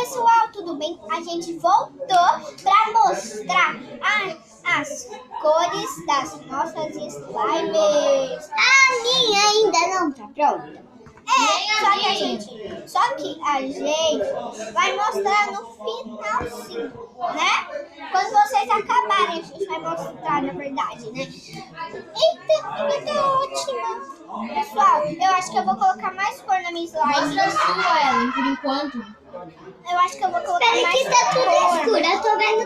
pessoal, tudo bem? A gente voltou para mostrar as cores das nossas slimes. A minha ainda não tá pronta. Só que a gente vai mostrar no finalzinho, né? Quando vocês acabarem, a gente vai mostrar, na verdade, né? Eita, tá ótima. Pessoal, eu acho que eu vou colocar mais cor na minha slime. Mostra a sua, Ellen, por enquanto. Eu acho que eu vou colocar Espera mais que tá tudo cor. escuro. Eu tô vendo.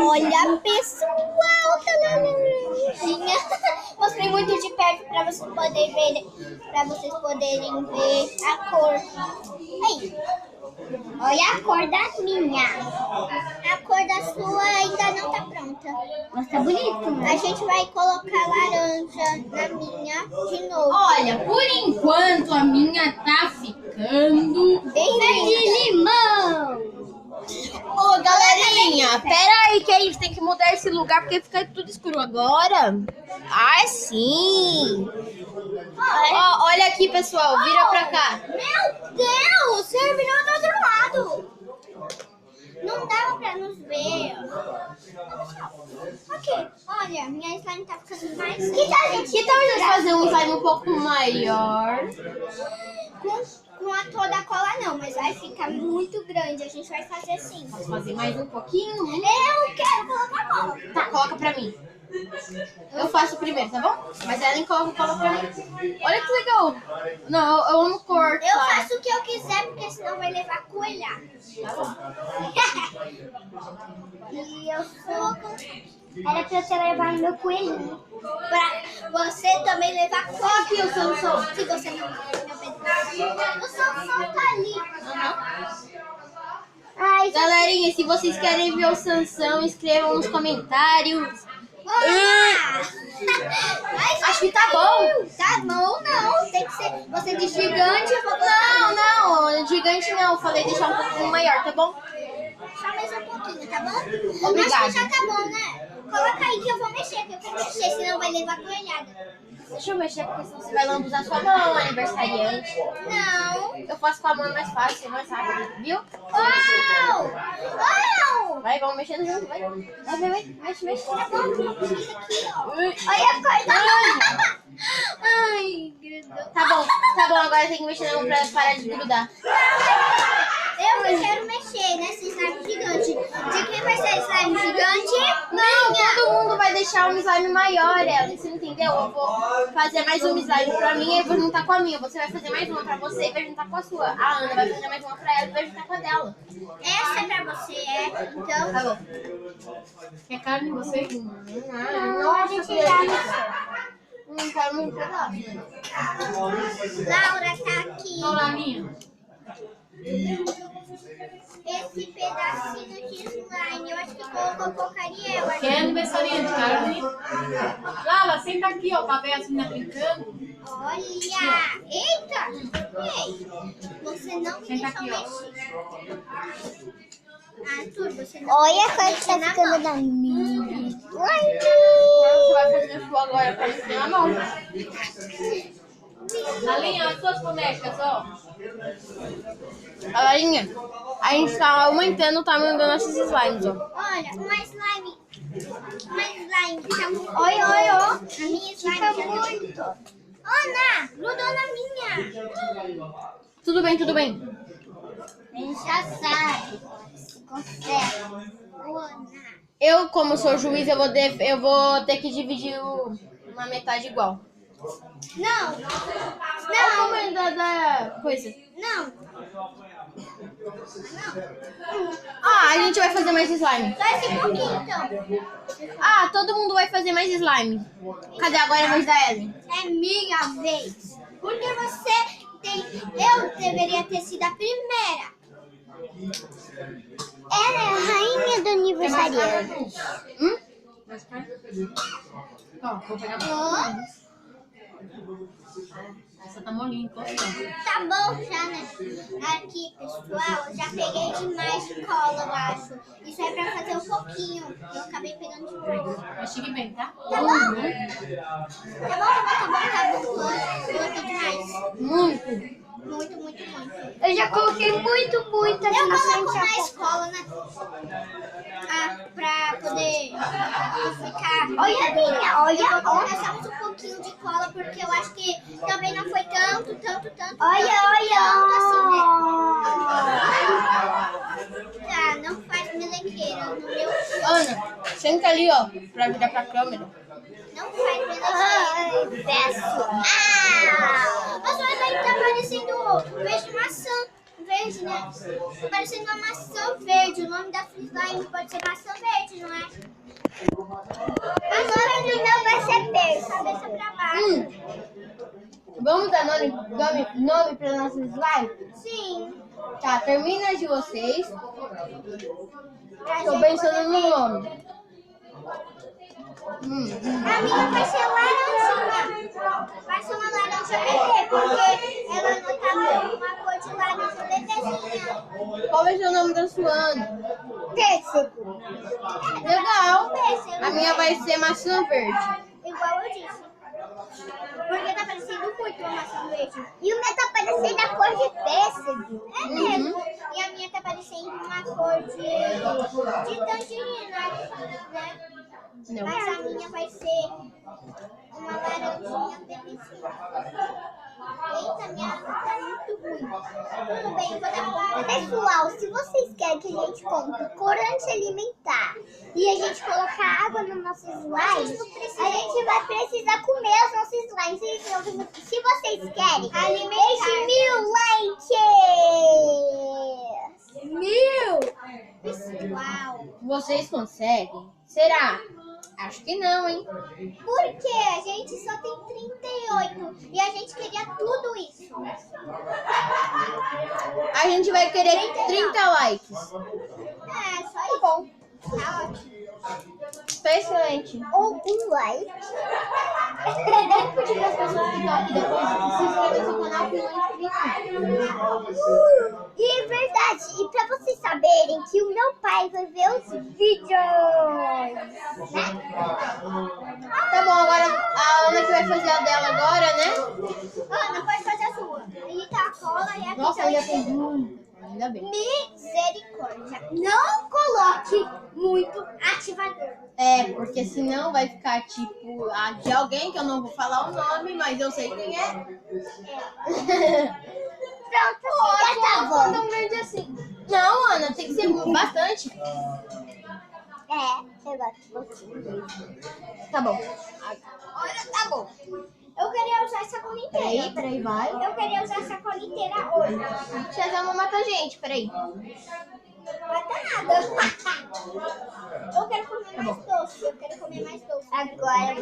Olha, pessoal, tá na laranjinha. Mostrei muito de perto para vocês poderem ver a cor. Aí. Olha a cor da minha. A cor da sua ainda não tá pronta. Mas tá bonito, né? A gente vai colocar laranja na minha de novo. Olha, por enquanto a minha tá ficando Bem de limão. Ô, galerinha, pera aí que a gente tem que mudar esse lugar porque fica tudo escuro agora. Ah, sim. Ó, olha aqui, pessoal, vira pra cá. Meu Deus, você virou do outro lado. Não dava pra nos ver. Ok, olha, minha slime tá ficando mais... Que tal a gente fazer um slime um pouco maior? Com a toda a cola não, mas vai ficar muito grande. A gente vai fazer assim. Vamos fazer mais um pouquinho? Eu quero colocar cola. Tá, coloca pra mim. Eu faço primeiro, tá bom? Mas a Ellen coloca cola pra mim. Olha que legal. Não, eu amo cor. Eu faço o que eu quiser, porque senão vai levar coelhada. Tá bom. E eu sou... Era pra você levar meu coelhinho. Pra você também levar cola. Aqui o Sansão. Se você não... O Sansão tá ali. Ai, Galerinha, se vocês querem ver o Sansão, escrevam nos comentários. Acho que tá bom. Tá bom, não. Tem que ser... Você de gigante, eu vou Não, gigante não. Falei deixar um pouquinho maior, tá bom? só mais um pouquinho, tá bom? Obrigada. Acho que já tá bom, né? Coloca aí que eu vou mexer, que eu quero mexer, senão vai levar coelhada. Deixa eu mexer, porque senão você vai lambuzar sua mão, aniversariante. Não. Eu faço com a mão mais fácil, mais rápido, viu? Uau! Uau! Vai, vamos mexendo junto, vai. Vai, mexe. Tá bom, fiz aqui, ó. Olha Olha a cor da... Ai, grudou. Tá bom, agora tem que mexer na mão pra parar de grudar. Eu que quero mexer nesse slime gigante. De quem vai ser slime gigante? Não, todo mundo vai deixar um slime maior, Ellen, você entendeu? Eu vou fazer mais um slime pra mim e eu vou juntar com a minha. Você vai fazer mais uma pra você e vai juntar com a sua. A Ana vai fazer mais uma pra ela e vai juntar com a dela. Essa é pra você, é? Então... Tá bom. Quer carne em você? Não, a gente já... Quero muito pedaço. Laura tá aqui. Olha a minha. Esse pedacinho de slime, eu acho que colocou porcaria. Eu acho Quem é aniversariante, Carmen? Lala, senta aqui, ó, pra ver a menina brincando. Olha! Eita! Ei, você não me Senta deixou aqui, ó. mexer. Arthur, você não olha a me cor deixou que tá mexer na ficando mão. na minha. Você vai fazer a sua agora pra mexer na mão. Lalinha, as suas bonecas, ó. Galerinha, a gente tá aumentando o tamanho dos nossos slimes, ó. Olha, uma slime. Tá muito... Olha. A minha slime tá muito. Ana, grudou na minha. Tudo bem. A gente já sabe. Consegue. Ana. Eu, como sou juiz, eu vou ter que dividir uma metade igual. Não. Olha o tamanho da coisa. Não. Ah, a gente vai fazer mais slime. Só esse pouquinho, então. Ah, todo mundo vai fazer mais slime. Cadê agora a vez da Ellen? É minha vez. Porque você tem... Eu deveria ter sido a primeira. Ela é a rainha do aniversariante. Mais carne? Ó, vou pegar Ó, essa tá molinha, encostando. tá bom já, né? Aqui, pessoal, eu já peguei demais de cola, eu acho. Isso é pra fazer um pouquinho. Eu acabei pegando demais. Mas chegue bem, tá? Tá bom? Tá bom. Eu botei demais. Muito. Muito, muito, muito. Eu já coloquei muito assim Eu na coloco frente. na escola, né? Pra poder ficar. Olha a minha, olha, Eu vou olha. colocar só um pouquinho de cola, porque eu acho que também não foi tanto. Olha, Tanto olha. assim, né? Tá, não faz melequeira no meu. Ana, senta ali, ó, pra virar pra câmera. Não faz melequeira. Ai, peço. Mas olha, aí tá parecendo verde maçã. Verde, né? Tá parecendo uma maçã verde. O nome da slime pode ser maçã verde, não é? Agora o meu vai ser peço. Cabeça pra baixo. Vamos dar nome pra nossa slime? Sim. Tá, termina as de vocês. Pra Tô gente pensando poder no nome. A minha vai ser laranjinha. Vai ser uma laranja bebê, porque ela não tá com uma cor de laranja bebezinha. Qual vai ser o nome da sua, Ana? Pêssego. Legal. Pêssego. A minha vai ser maçã verde. Igual eu disse. Porque tá parecendo muito uma maçã verde. E o meu tá parecendo a cor de pêssego. É mesmo. E a minha tá parecendo uma cor de tangerina, né? Não. Mas a minha vai ser uma laranjinha bebezinha. Eita, minha tá muito ruim. Tudo bem, vou dar conta. Pessoal, se vocês querem que a gente compre corante alimentar e a gente colocar água no nosso slime, a gente vai precisar comer os nossos slimes. Então, se vocês querem, deixe 1000 likes! Pessoal, Vocês conseguem? Será? Acho que não, hein? porque a gente só tem 38 e a gente queria tudo isso. A gente vai querer 30 likes. É, só isso. Bom. Tá ótimo. Tá excelente. Ou um like. Vamos pedir para as pessoas que estão aqui depois se inscreverem no canal que não é inscrito. E é verdade, e pra vocês saberem que o meu pai vai ver os vídeos, né? Tá bom, agora a Ana que vai fazer a dela agora, né? Ana, pode fazer a sua. Aí tá a cola e a Nossa, ainda tem muito. Ainda bem. Misericórdia. Não coloque muito ativador. É, porque senão vai ficar tipo a de alguém que eu não vou falar o nome, mas eu sei quem é. Pronto, já tá bom. Tão grande assim. Não, Ana, tem que ser bastante. É, eu gosto de você. Tá bom. Olha, tá bom. Eu queria usar essa cola inteira. Peraí, vai. Eu queria usar essa cola inteira hoje. Shazam não mata a gente, peraí. Mata nada. Eu quero comer mais doce. Eu quero comer mais doce. Agora,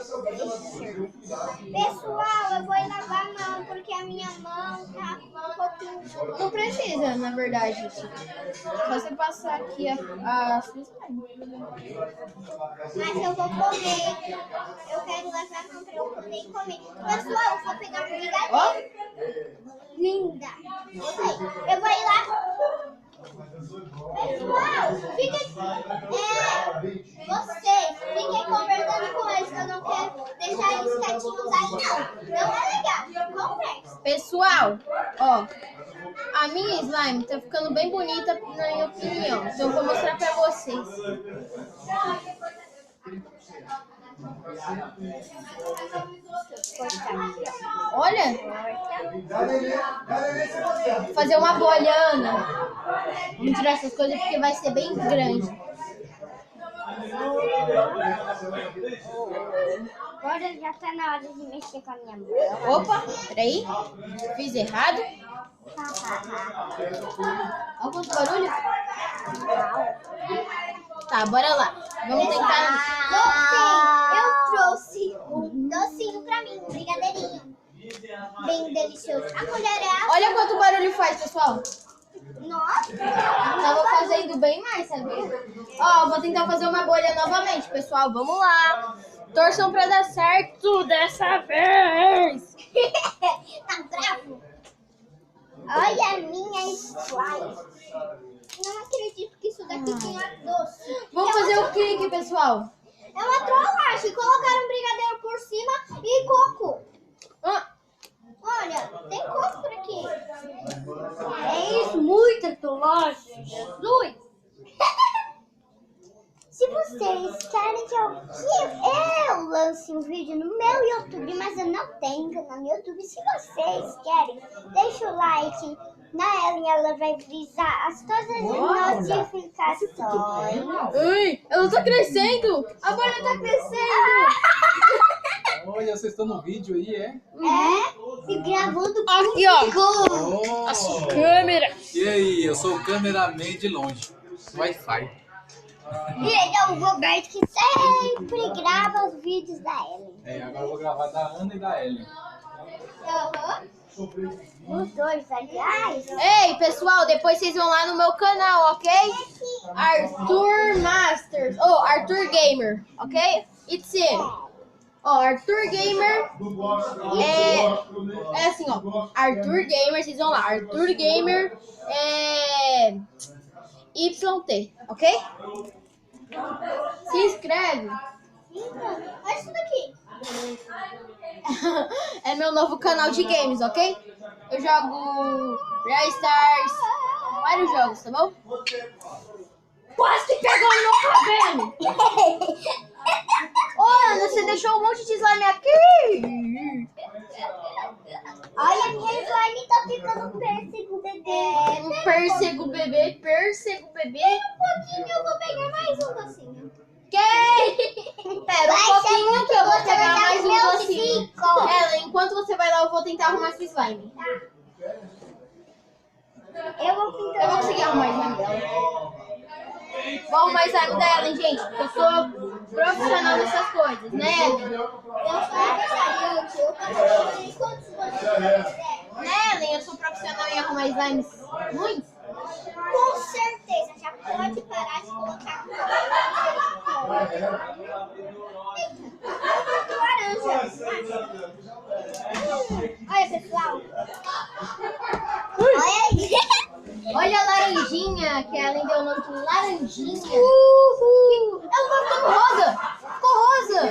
Pessoal, eu vou ir lavar a mão porque a minha mão tá um pouquinho. Não precisa, na verdade. Só você passar aqui a sua slime. Mas eu vou comer. Eu quero lavar a mão pra eu poder comer. Pessoal, eu vou pegar um brigadeiro. Linda. Eu vou ir lá. Pessoal, fiquem. Vocês fiquem conversando com eles, que eu não quero deixar eles quietinhos aí, não. Não é legal. Conversa. Pessoal, ó, a minha slime tá ficando bem bonita, na minha opinião. Então eu vou mostrar pra vocês. Olha! Vou fazer uma bolhana. Vamos tirar essas coisas porque vai ser bem grande. agora já tá na hora de mexer com a minha mão. Opa, peraí. Fiz errado. Olha quanto barulho. Tá, bora lá. Vamos tentar. Eu trouxe um docinho pra mim, um brigadeirinho. Bem delicioso. A colher é a... Olha quanto barulho faz, pessoal. Nossa! Tava fazendo bem mais, sabia? Ó, vou tentar fazer uma bolha novamente, pessoal. Vamos lá. Torçam pra dar certo dessa vez. Tá bravo? Olha a minha slime. Não acredito que isso daqui tenha doce. Vamos fazer o que, pessoal? É uma trollagem. Colocaram brigadeiro por cima e coco. Ah, Ó, Olha, tem copo por aqui. É isso, muita tecnologia, Jesus! Se vocês querem que eu lance um vídeo no meu YouTube, mas eu não tenho canal no YouTube, se vocês querem, deixa o like na Ellen, ela vai avisar todas as notificações. Ui, eu tô crescendo! A bolha tá crescendo! Olha, vocês estão no vídeo aí, é? E gravando Aqui, ó! Oh. A sua câmera! E aí, eu sou o cameraman de longe. Wi-Fi. E ele é o Roberto que sempre grava os vídeos da Ellen. Agora eu vou gravar da Ana e da Ellen. Os dois, aliás. Ei, pessoal, depois vocês vão lá no meu canal, ok? Arthur Masters. Oh, Arthur Gamer, ok? It's it. Ó, Arthur Gamer é assim, ó. Arthur Gamer, vocês vão lá. Arthur Gamer é YT, ok? Se inscreve. Olha isso daqui. É meu novo canal de games, ok? Eu jogo Brawl Stars, vários jogos, tá bom? Quase que pegou no meu cabelo! Ô, Ana, você deixou um monte de slime aqui! Olha, a minha slime tá ficando pêssego, bebê. Pêssego bebê, pêssego bebê. Um pouquinho, eu vou pegar mais um docinho. Pera, um pouquinho que eu vou pegar mais um docinho. Cinco. Ela, enquanto você vai lá, eu vou tentar arrumar esse slime. Eu vou pintar. Eu vou conseguir arrumar o slime dela. Vou arrumar o slime dela, hein, gente? Eu sou profissional dessas coisas, né, Ellen? Eu sou aniversariante, eu faço quantos docinhos? Né, Ellen? Eu sou profissional em arrumar slimes ruins. Com certeza, já pode parar de colocar laranja. Olha, pessoal. Olha aí. Olha a laranjinha, que ela deu o nome de laranjinha. Uhul. Ela vai ficando rosa. Ficou rosa.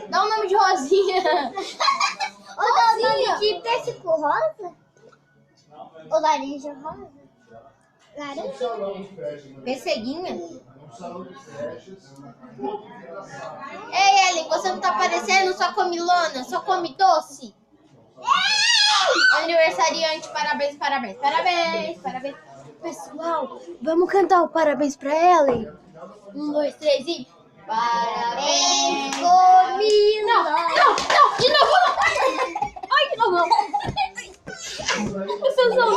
Dá o nome de rosinha. Ou dá o nome de pêssego rosa? Ou laranja rosa? Laranja. Perseguinha. Ei, Ellen, você não tá aparecendo? Só come lona, só come doce. Aniversariante, parabéns, parabéns, parabéns, parabéns. Pessoal, vamos cantar o parabéns pra Ellen? 1, 2, 3 e... Parabéns, comigo. Não, de novo não. Ai, de novo não. Essa não.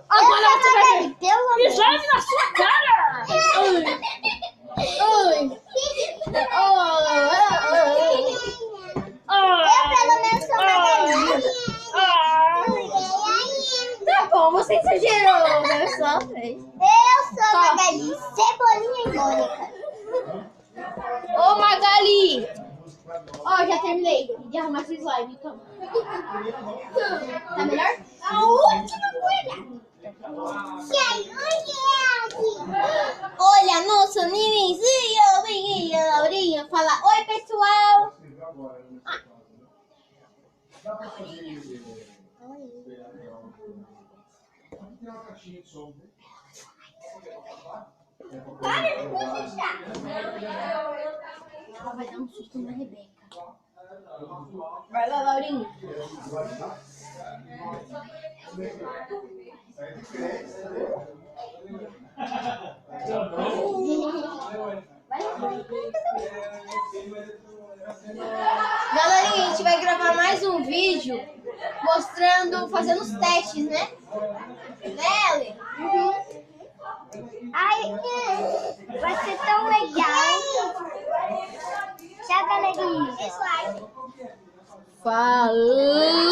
Agora você vai ver. Slime na sua cara. Eu pelo menos sou uma galinha. Tá bom, você exagerou, né? Só fez. Eu sou uma galinha, cebolinha e mônica. Ô, Magali! Ó, já terminei de arrumar esse slime, então. Tá melhor? A última coisa. Olha, nossa nenenzinha, Laurinha, fala oi, pessoal. Para de cochichar. Ela vai dar um susto na Rebeca. Vai lá, Laurinha. Galerinha, a gente vai gravar mais um vídeo mostrando, fazendo os testes, né? Né, Ellen? Ai, vai ser tão legal. Tchau, galerinha. Falou!